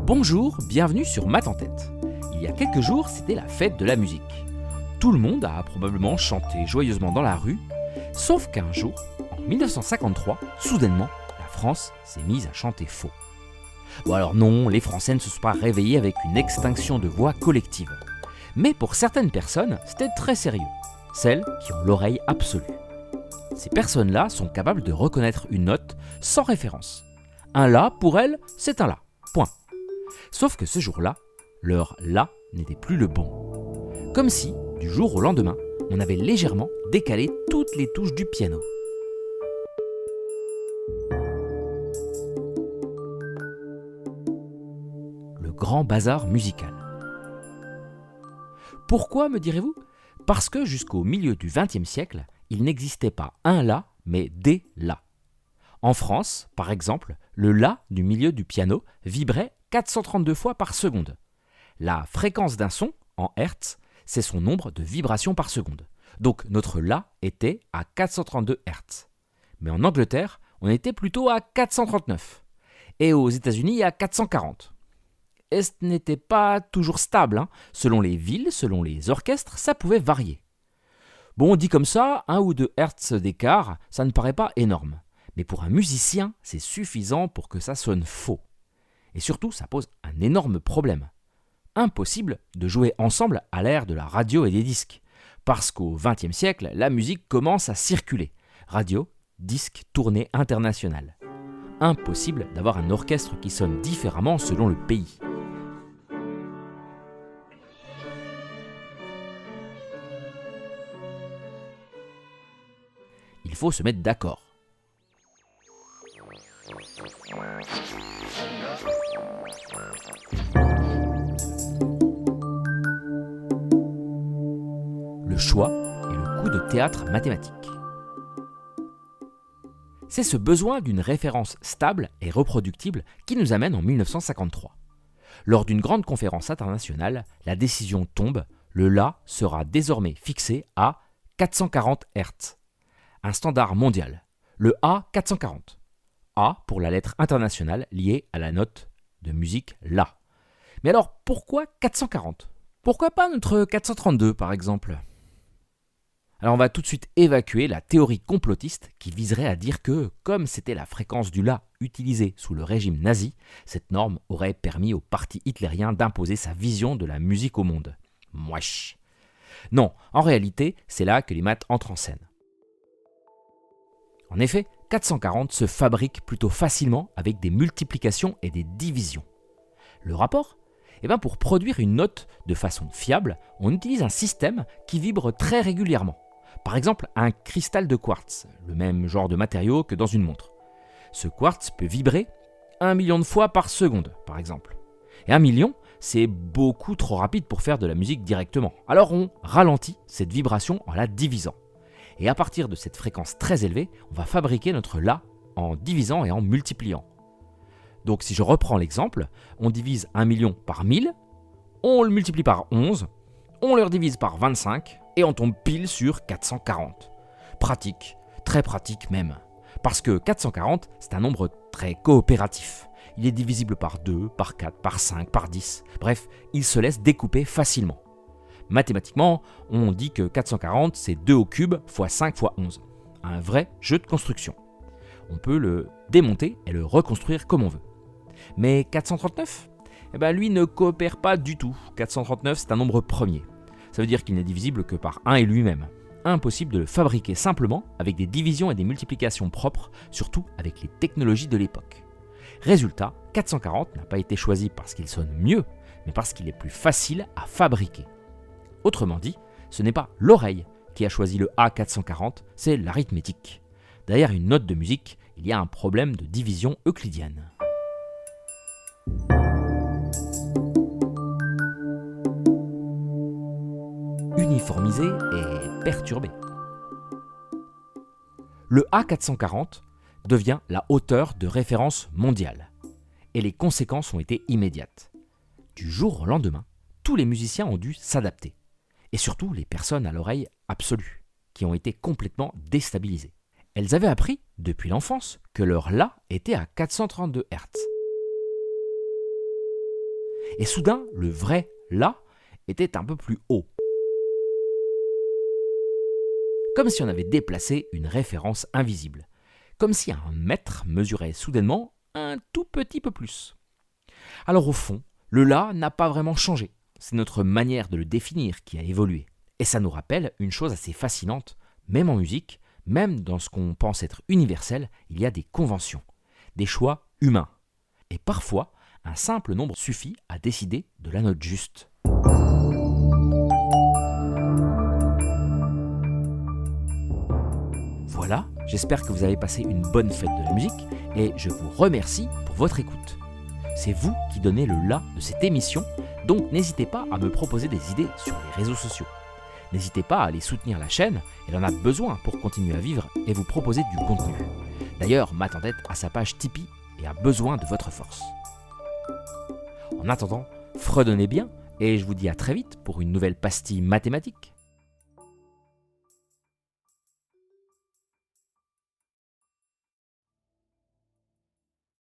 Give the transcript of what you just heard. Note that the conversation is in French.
Bonjour, bienvenue sur Math en tête. Il y a quelques jours, c'était la fête de la musique. Tout le monde a probablement chanté joyeusement dans la rue, sauf qu'un jour, en 1953, soudainement, la France s'est mise à chanter faux. Bon alors non, les Français ne se sont pas réveillés avec une extinction de voix collective. Mais pour certaines personnes, c'était très sérieux. Celles qui ont l'oreille absolue. Ces personnes-là sont capables de reconnaître une note sans référence. Un La, pour elles, c'est un La. Point. Sauf que ce jour-là, leur La n'était plus le bon. Comme si, du jour au lendemain, on avait légèrement décalé toutes les touches du piano. Le grand bazar musical. Pourquoi, me direz-vous ? Parce que jusqu'au milieu du XXe siècle, il n'existait pas un La, mais des La. En France, par exemple, le La du milieu du piano vibrait 432 fois par seconde. La fréquence d'un son, en Hertz, c'est son nombre de vibrations par seconde. Donc notre La était à 432 Hertz. Mais en Angleterre, on était plutôt à 439. Et aux États-Unis à 440. Et ce n'était pas toujours stable, Selon les villes, selon les orchestres, ça pouvait varier. Bon, dit comme ça, 1 ou 2 Hertz d'écart, ça ne paraît pas énorme. Mais pour un musicien, c'est suffisant pour que ça sonne faux. Et surtout, ça pose un énorme problème. Impossible de jouer ensemble à l'ère de la radio et des disques. Parce qu'au XXe siècle, la musique commence à circuler. Radio, disque, tournée internationale. Impossible d'avoir un orchestre qui sonne différemment selon le pays. Il faut se mettre d'accord. Le choix est le coup de théâtre mathématique. C'est ce besoin d'une référence stable et reproductible qui nous amène en 1953. Lors d'une grande conférence internationale, la décision tombe, le La sera désormais fixé à 440 Hz. Un standard mondial, le A 440. A pour la lettre internationale liée à la note de musique La. Mais alors pourquoi 440 ? Pourquoi pas notre 432 par exemple ? Alors on va tout de suite évacuer la théorie complotiste qui viserait à dire que, comme c'était la fréquence du La utilisée sous le régime nazi, cette norme aurait permis au parti hitlérien d'imposer sa vision de la musique au monde. Mouache. Non, en réalité, c'est là que les maths entrent en scène. En effet, 440 se fabrique plutôt facilement avec des multiplications et des divisions. Le rapport ? Pour produire une note de façon fiable, on utilise un système qui vibre très régulièrement. Par exemple, un cristal de quartz, le même genre de matériau que dans une montre. Ce quartz peut vibrer 1 million de fois par seconde, par exemple. Et 1 million, c'est beaucoup trop rapide pour faire de la musique directement. Alors on ralentit cette vibration en la divisant. Et à partir de cette fréquence très élevée, on va fabriquer notre La en divisant et en multipliant. Donc si je reprends l'exemple, on divise 1 million par 1000, on le multiplie par 11, on le redivise par 25 et on tombe pile sur 440. Pratique, très pratique même. Parce que 440, c'est un nombre très coopératif. Il est divisible par 2, par 4, par 5, par 10. Bref, il se laisse découper facilement. Mathématiquement, on dit que 440, c'est 2 au cube fois 5 fois 11. Un vrai jeu de construction. On peut le démonter et le reconstruire comme on veut. Mais 439 ? Lui ne coopère pas du tout. 439, c'est un nombre premier. Ça veut dire qu'il n'est divisible que par 1 et lui-même. Impossible de le fabriquer simplement avec des divisions et des multiplications propres, surtout avec les technologies de l'époque. Résultat, 440 n'a pas été choisi parce qu'il sonne mieux, mais parce qu'il est plus facile à fabriquer. Autrement dit, ce n'est pas l'oreille qui a choisi le A440, c'est l'arithmétique. Derrière une note de musique, il y a un problème de division euclidienne. Uniformisé et perturbé. Le A440 devient la hauteur de référence mondiale. Et les conséquences ont été immédiates. Du jour au lendemain, tous les musiciens ont dû s'adapter. Et surtout les personnes à l'oreille absolue, qui ont été complètement déstabilisées. Elles avaient appris, depuis l'enfance, que leur La était à 432 Hz. Et soudain, le vrai La était un peu plus haut. Comme si on avait déplacé une référence invisible. Comme si un mètre mesurait soudainement un tout petit peu plus. Alors au fond, le La n'a pas vraiment changé. C'est notre manière de le définir qui a évolué. Et ça nous rappelle une chose assez fascinante, même en musique, même dans ce qu'on pense être universel, il y a des conventions, des choix humains. Et parfois, un simple nombre suffit à décider de la note juste. Voilà, j'espère que vous avez passé une bonne fête de la musique et je vous remercie pour votre écoute. C'est vous qui donnez le La de cette émission, donc n'hésitez pas à me proposer des idées sur les réseaux sociaux. N'hésitez pas à aller soutenir la chaîne, elle en a besoin pour continuer à vivre et vous proposer du contenu. D'ailleurs, Matt en tête a sa page Tipeee et a besoin de votre force. En attendant, fredonnez bien et je vous dis à très vite pour une nouvelle pastille mathématique.